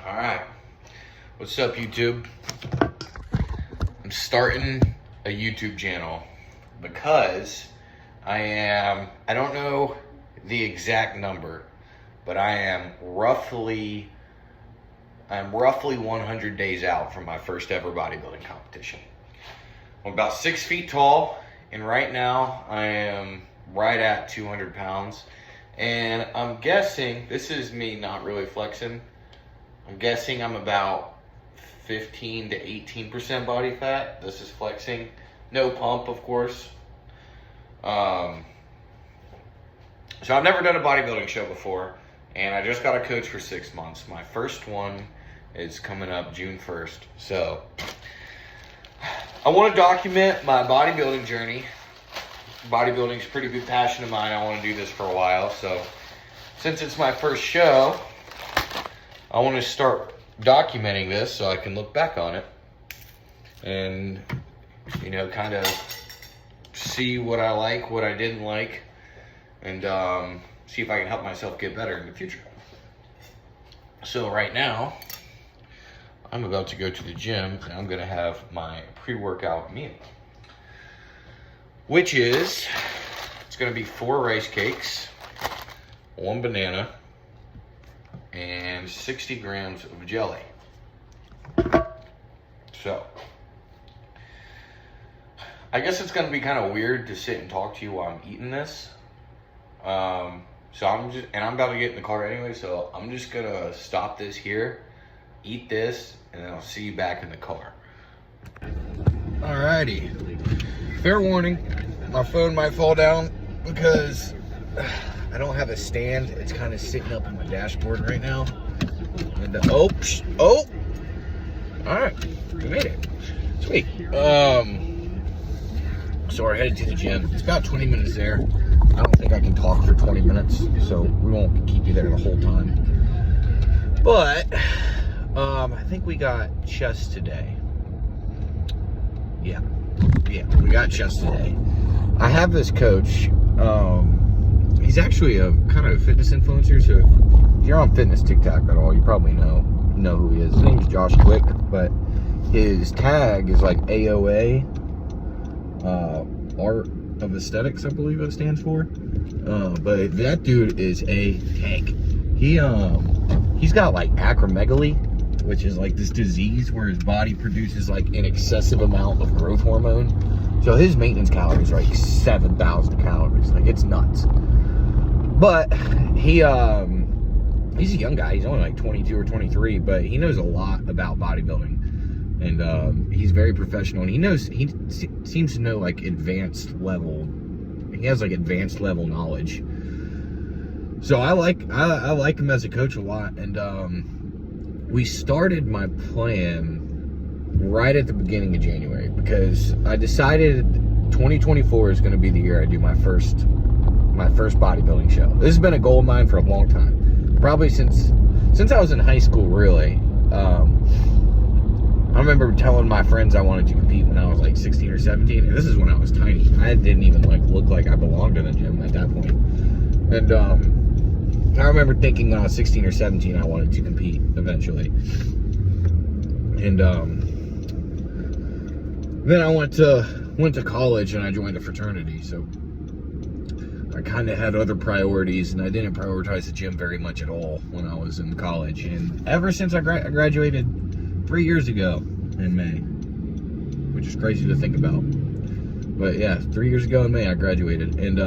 All right, what's up, YouTube? I'm starting a YouTube channel because I don't know the exact number, but I'm roughly 100 days out from my first ever bodybuilding competition. I'm about 6 feet tall, and right now I am right at 200 pounds. And I'm guessing, this is me not really flexing, I'm guessing I'm about 15 to 18% body fat. This is flexing. No pump, of course. So I've never done a bodybuilding show before, and I just got a coach for 6 months. My first one is coming up June 1st. So I want to document my bodybuilding journey. Bodybuilding is a pretty big passion of mine. I want to do this for a while. So since it's my first show, I want to start documenting this so I can look back on it and, you know, kind of see what I like, what I didn't like, and see if I can help myself get better in the future. So right now, I'm about to go to the gym and I'm going to have my pre-workout meal, which is, it's going to be 4 rice cakes, 1 banana, and 60 grams of jelly. So I guess it's going to be kind of weird to sit and talk to you while I'm eating this. I'm about to get in the car anyway, so I'm just going to stop this here, eat this, and then I'll see you back in the car. Alrighty. Fair warning, my phone might fall down because I don't have a stand. It's kind of sitting up on my dashboard right now. And all right, we made it. Sweet. So we're headed to the gym. It's about 20 minutes there. I don't think I can talk for 20 minutes, so we won't keep you there the whole time. But I think we got chest today. Yeah, we got chest today. I have this coach. He's actually a kind of a fitness influencer. So if you're on fitness TikTok at all, you probably know who he is. His name's Josh Quick, but his tag is like AOA, Art of Aesthetics, I believe it stands for. But that dude is a tank. He's got like acromegaly, which is like this disease where his body produces like an excessive amount of growth hormone. So his maintenance calories are like 7,000 calories. Like, it's nuts. But he's a young guy. He's only like 22 or 23, but he knows a lot about bodybuilding. And he's very professional. And he seems to know like advanced level. He has like advanced level knowledge. So I like him as a coach a lot. And we started my plan right at the beginning of January because I decided 2024 is going to be the year I do my first bodybuilding show. This has been a goal of mine for a long time, probably since I was in high school. Really, I remember telling my friends I wanted to compete when I was like 16 or 17, and this is when I was tiny. I didn't even like look like I belonged in a gym at that point. And I remember thinking when I was 16 or 17 I wanted to compete eventually. And then I went to college and I joined a fraternity, so I kind of had other priorities, and I didn't prioritize the gym very much at all when I was in college. And ever since I graduated 3 years ago in May, which is crazy to think about. But yeah, 3 years ago in May I graduated, and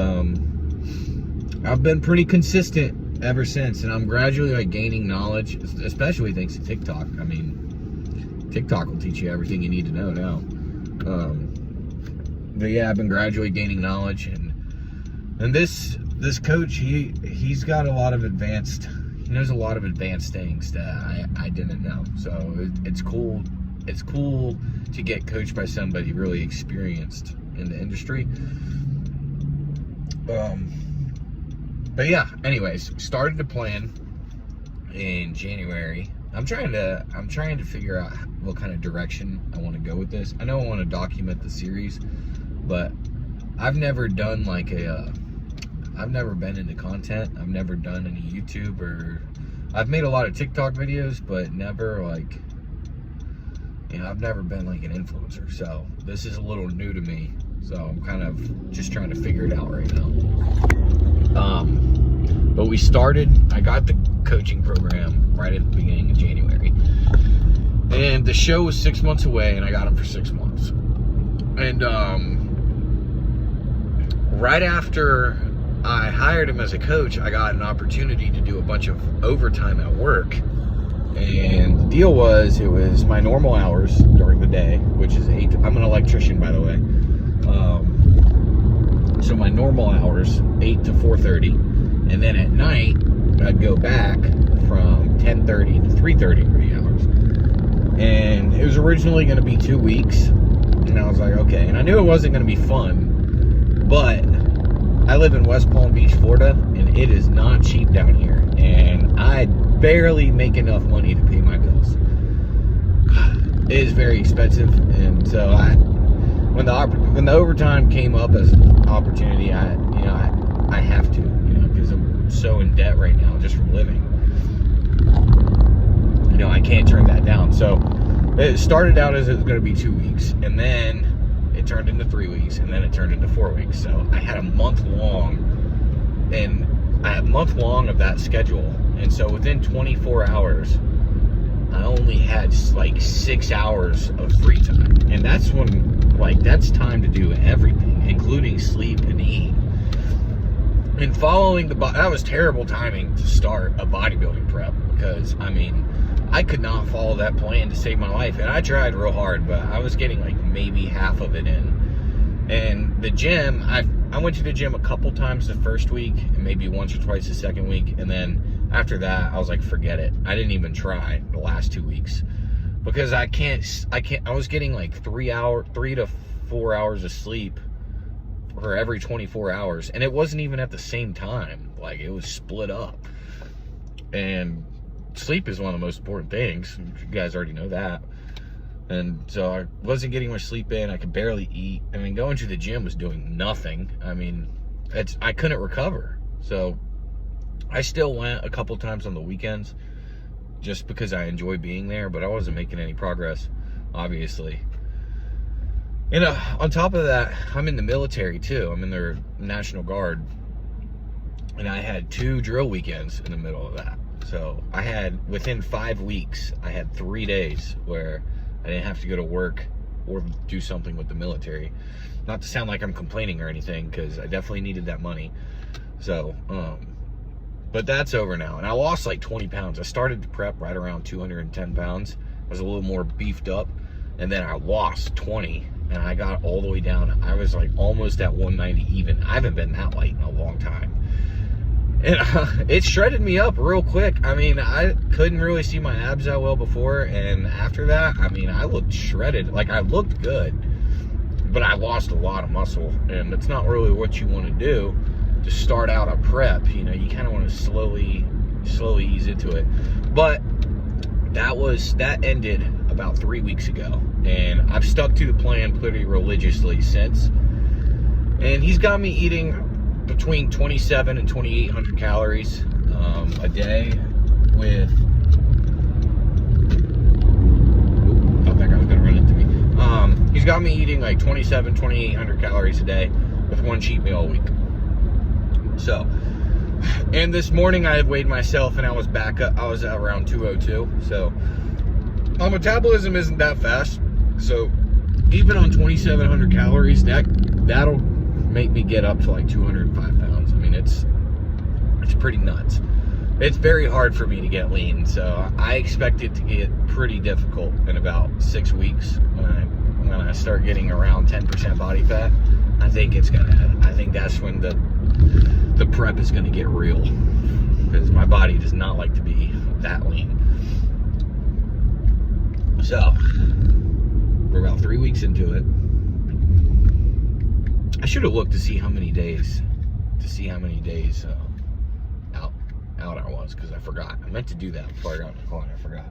I've been pretty consistent ever since, and I'm gradually like gaining knowledge, especially thanks to TikTok. I mean, TikTok will teach you everything you need to know now. But yeah, I've been gradually gaining knowledge, and this coach, he's got a lot of advanced, he knows a lot of advanced things that I didn't know. So it's cool to get coached by somebody really experienced in the industry. But yeah, anyways, started to plan in January. I'm trying to figure out what kind of direction I want to go with this. I know I want to document the series, but I've never done like I've never been into content. I've never done any YouTube or I've made a lot of TikTok videos, but never like, you know, I've never been like an influencer. So this is a little new to me. So I'm kind of just trying to figure it out right now. But we started, I got the coaching program right at the beginning of January. And the show was 6 months away, and I got him for 6 months. And right after I hired him as a coach, I got an opportunity to do a bunch of overtime at work. And the deal was, it was my normal hours during the day, which is 8 to, I'm an electrician, by the way. So my normal hours, 8 to 4:30. And then at night, I'd go back from 10:30 to 3:30 for the hours. And it was originally going to be 2 weeks. And I was like, okay. And I knew it wasn't going to be fun, but I live in West Palm Beach, Florida, and it is not cheap down here. And I barely make enough money to pay my bills. It is very expensive. And so when the overtime came up as an opportunity, I have to, because I'm so in debt right now just from living. I can't turn that down. So it started out as it was going to be 2 weeks, and then it turned into 3 weeks, and then it turned into 4 weeks. So I had a month long, of that schedule. And so within 24 hours, I only had like 6 hours of free time. And that's when, like, that's time to do everything, including sleep and eat. And following that was terrible timing to start a bodybuilding prep, because, I mean, I could not follow that plan to save my life. And I tried real hard, but I was getting like maybe half of it in. And the gym, I went to the gym a couple times the first week, and maybe once or twice the second week. And then after that, I was like, forget it. I didn't even try the last 2 weeks, because I was getting like 3 to 4 hours of sleep for every 24 hours. And it wasn't even at the same time. Like, it was split up. And sleep is one of the most important things. You guys already know that. And so I wasn't getting much sleep in. I could barely eat. I mean, going to the gym was doing nothing. I mean, I couldn't recover. So I still went a couple times on the weekends just because I enjoy being there, but I wasn't making any progress, obviously. And on top of that, I'm in the military too. I'm in the National Guard. And I had 2 drill weekends in the middle of that. So I had, within 5 weeks, I had 3 days where I didn't have to go to work or do something with the military. Not to sound like I'm complaining or anything, because I definitely needed that money. So, but that's over now. And I lost like 20 pounds. I started to prep right around 210 pounds. I was a little more beefed up. And then I lost 20. And I got all the way down. I was like almost at 190 even. I haven't been that light in a long time. And it shredded me up real quick. I mean, I couldn't really see my abs that well before. And after that, I mean, I looked shredded. Like, I looked good, but I lost a lot of muscle. And it's not really what you want to do to start out a prep. You kind of want to slowly ease into it. But that ended about 3 weeks ago. And I've stuck to the plan pretty religiously since. And he's got me eating between 27 and 2,800 calories a day with, thought that guy was gonna run into me. He's got me eating like 27, 2,800 calories a day with 1 cheat meal a week. So, and this morning I had weighed myself and I was back up, I was at around 202. So my metabolism isn't that fast. So even on 2,700 calories, that'll make me get up to like 205 pounds. I mean, it's pretty nuts. It's very hard for me to get lean, so I expect it to get pretty difficult in about 6 weeks when I start getting around 10% body fat. I think that's when the prep is gonna get real, because my body does not like to be that lean. So we're about 3 weeks into it. I should have looked to see how many days out I was, because I forgot. I meant to do that before I got in the car and I forgot.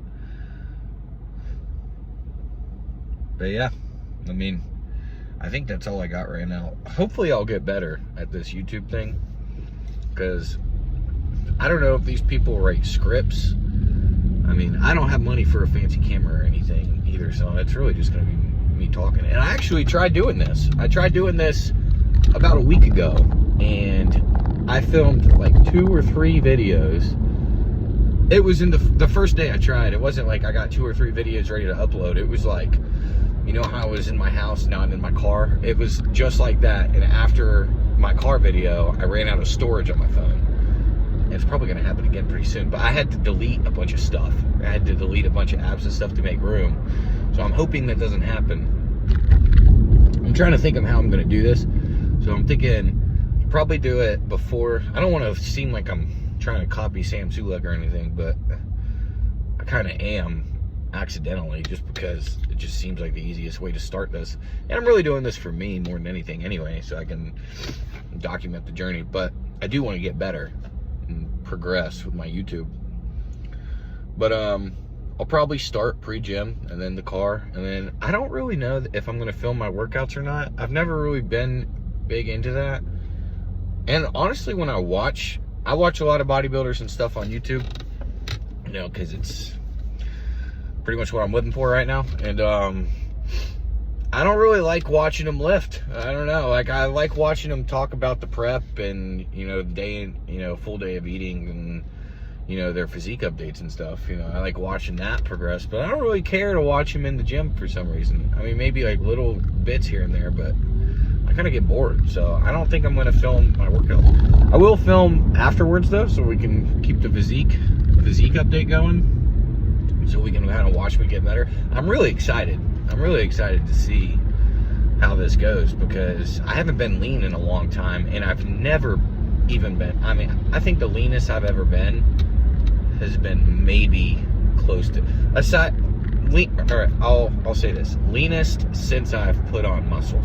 But yeah, I mean, I think that's all I got right now. Hopefully I'll get better at this YouTube thing, because I don't know if these people write scripts. I mean, I don't have money for a fancy camera or anything either, so it's really just going to be me talking. And I actually tried doing this. I tried doing this about a week ago, and I filmed like 2 or 3 videos. It was in the first day I tried. It wasn't like I got 2 or 3 videos ready to upload. It was like, you know how I was in my house, now I'm in my car? It was just like that. And after my car video, I ran out of storage on my phone. It's probably going to happen again pretty soon, but I had to delete a bunch of stuff. I had to delete a bunch of apps and stuff to make room. So I'm hoping that doesn't happen. I'm trying to think of how I'm going to do this. So I'm thinking probably do it before. I don't want to seem like I'm trying to copy Sam Sulek or anything, but I kind of am accidentally, just because it just seems like the easiest way to start this. And I'm really doing this for me more than anything anyway, so I can document the journey. But I do want to get better and progress with my YouTube. But I'll probably start pre-gym and then the car, and then I don't really know if I'm going to film my workouts or not. I've never really been big into that. And honestly, when I watch a lot of bodybuilders and stuff on YouTube, you know, because it's pretty much what I'm living for right now. And I don't really like watching them lift. I don't know, like I like watching them talk about the prep and, you know, the day, you know, full day of eating and, you know, their physique updates and stuff. You know, I like watching that progress, but I don't really care to watch them in the gym for some reason. I mean, maybe like little bits here and there, but I kind of get bored. So I don't think I'm going to film my workout. I will film afterwards though, so we can keep the physique update going, so we can kind of watch me get better. I'm really excited. I'm really excited to see how this goes, because I haven't been lean in a long time, and I've never even been, I mean, I think the leanest I've ever been has been maybe close to, aside, I'll say this, leanest since I've put on muscle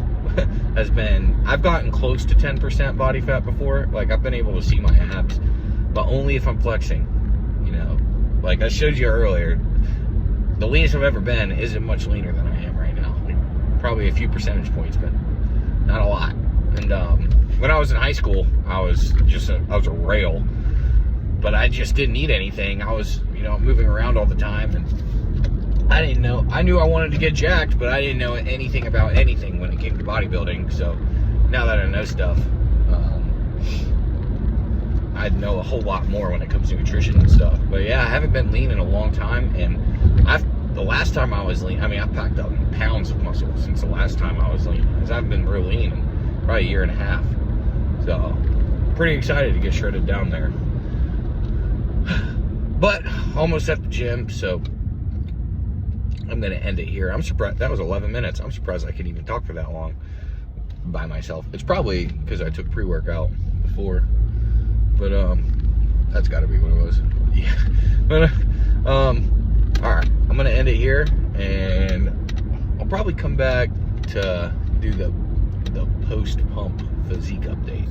has been, I've gotten close to 10% body fat before. Like, I've been able to see my abs, but only if I'm flexing, you know. Like I showed you earlier, the leanest I've ever been isn't much leaner than I am right now. Like, probably a few percentage points, but not a lot. And when I was in high school, I was a rail, but I just didn't eat anything. I was, you know, moving around all the time, and I didn't know. I knew I wanted to get jacked, but I didn't know anything about anything when it came to bodybuilding. So now that I know stuff, I know a whole lot more when it comes to nutrition and stuff. But yeah, I haven't been lean in a long time, and the last time I was lean, I mean, I've packed up pounds of muscle since the last time I was lean, because I've been real lean in probably a year and a half. So pretty excited to get shredded down there. But almost at the gym, so I'm gonna end it here. I'm surprised that was 11 minutes. I'm surprised I could even talk for that long by myself. It's probably because I took pre-workout before, but that's got to be what it was. Yeah. But all right, I'm gonna end it here, and I'll probably come back to do the post-pump physique update.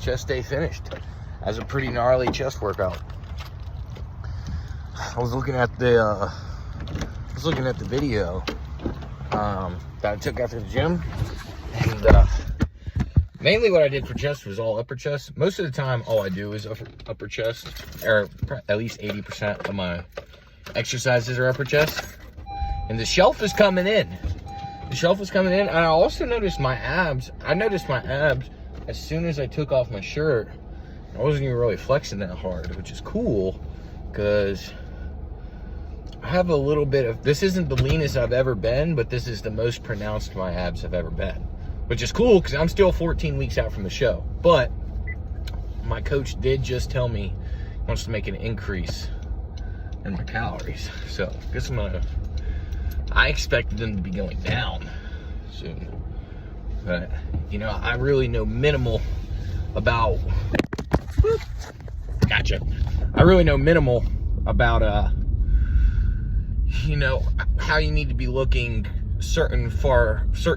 Chest day finished. That's a pretty gnarly chest workout. I was looking at the was looking at the video that I took after the gym, and mainly what I did for chest was all upper chest. Most of the time, all I do is upper chest, or at least 80% of my exercises are upper chest. And the shelf is coming in. The shelf is coming in, and I also noticed my abs. I noticed my abs as soon as I took off my shirt. I wasn't even really flexing that hard, which is cool, because I have a little bit of, this isn't the leanest I've ever been, but this is the most pronounced my abs have ever been, which is cool because I'm still 14 weeks out from the show. But my coach did just tell me he wants to make an increase in my calories. So I guess I expected them to be going down soon. But, you know, I really know minimal about, gotcha. I really know minimal about, you know, how you need to be looking certain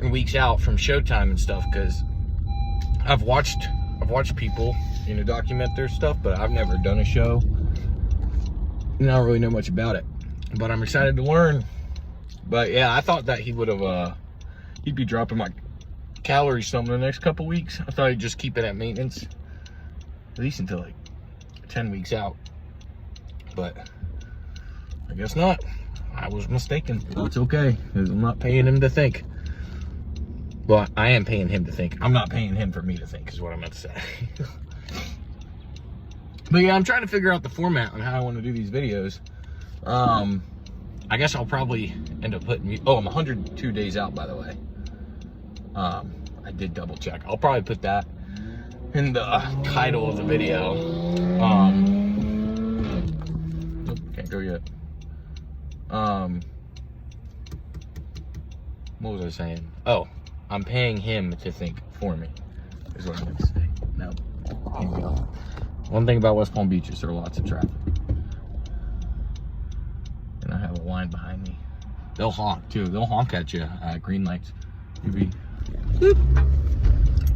weeks out from showtime and stuff, because I've watched people, you know, document their stuff, but I've never done a show and I don't really know much about it, but I'm excited to learn. But yeah, I thought that he would have he'd be dropping my calories some in the next couple weeks. I thought he'd just keep it at maintenance at least until like 10 weeks out, but I guess not. I was mistaken. It's okay, because I'm not paying him to think. Well, I am paying him to think. I'm not paying him for me to think, is what I meant to say. But yeah, I'm trying to figure out the format on how I want to do these videos. I guess I'll probably end up putting, oh, I'm 102 days out, by the way. I did double check. I'll probably put that in the title of the video. Nope, can't go yet. What was I saying? Oh, I'm paying him to think for me, is what I meant to say. No, here we go. One thing about West Palm Beach is there are lots of traffic. And I have a line behind me. They'll honk too. They'll honk at you at green lights. You'll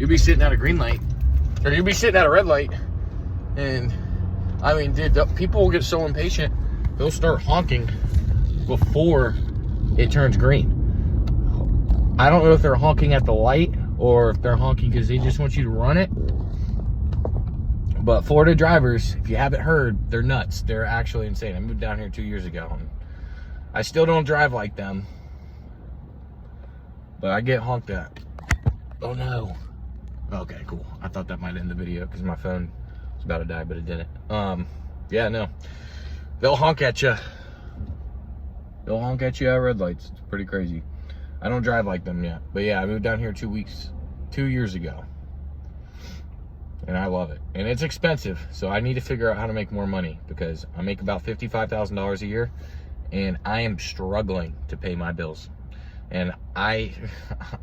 be sitting at a green light, or you'll be sitting at a red light, and I mean, dude, people will get so impatient, they'll start honking before it turns green. I don't know if they're honking at the light or if they're honking because they just want you to run it. But Florida drivers, if you haven't heard, they're nuts. They're actually insane. I moved down here 2 years ago, and I still don't drive like them, but I get honked at. Oh no. Okay, cool. I thought that might end the video because my phone was about to die, but it didn't. Yeah, no. They'll honk at you. They'll honk at you at red lights. It's pretty crazy. I don't drive like them yet. But yeah, I moved down here 2 years ago. And I love it. And it's expensive, so I need to figure out how to make more money, because I make about $55,000 a year, and I am struggling to pay my bills. And I'm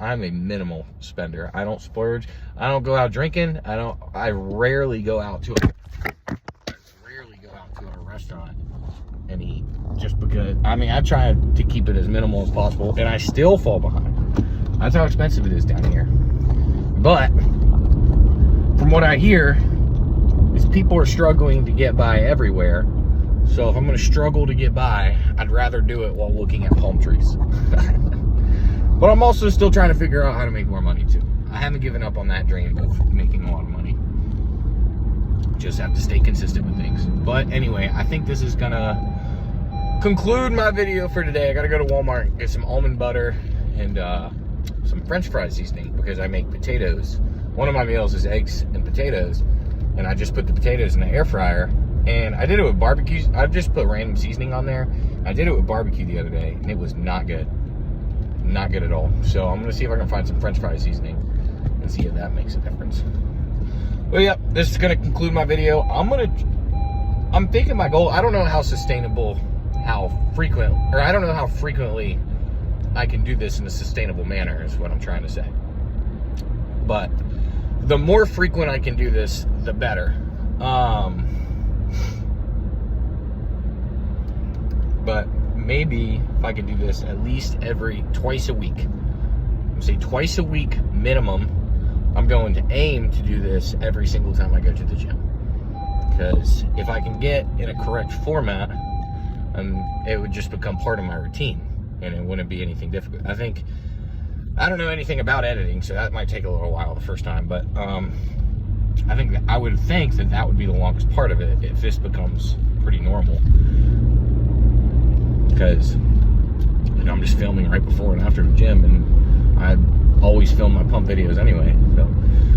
a minimal spender. I don't splurge. I don't go out drinking. I rarely go out to a restaurant and eat, just because, I mean, I try to keep it as minimal as possible, and I still fall behind. That's how expensive it is down here. But from what I hear is people are struggling to get by everywhere. So if I'm going to struggle to get by, I'd rather do it while looking at palm trees. But I'm also still trying to figure out how to make more money too. I haven't given up on that dream of making a lot of money. Just have to stay consistent with things. But anyway, I think this is gonna conclude my video for today. I gotta go to Walmart and get some almond butter and some French fry seasoning, because I make potatoes. One of my meals is eggs and potatoes, and I just put the potatoes in the air fryer. And I did it with barbecue. I just put random seasoning on there. I did it with barbecue the other day, and it was not good. Not good at all. So I'm gonna see if I can find some French fry seasoning and see if that makes a difference. Well, yeah, this is gonna conclude my video. I'm thinking my goal, I don't know how sustainable, I don't know how frequently I can do this in a sustainable manner, is what I'm trying to say. But the more frequent I can do this, the better. But maybe if I can do this at least twice a week. I'm gonna say twice a week minimum. I'm going to aim to do this every single time I go to the gym. Because if I can get in a correct format, it would just become part of my routine. and it wouldn't be anything difficult. I don't know anything about editing, so that might take a little while the first time, but I would think that would be the longest part of it if this becomes pretty normal, because I'm just filming right before and after the gym, and I always film my pump videos anyway. So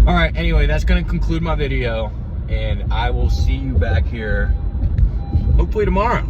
all right, anyway, that's going to conclude my video, and I will see you back here hopefully tomorrow.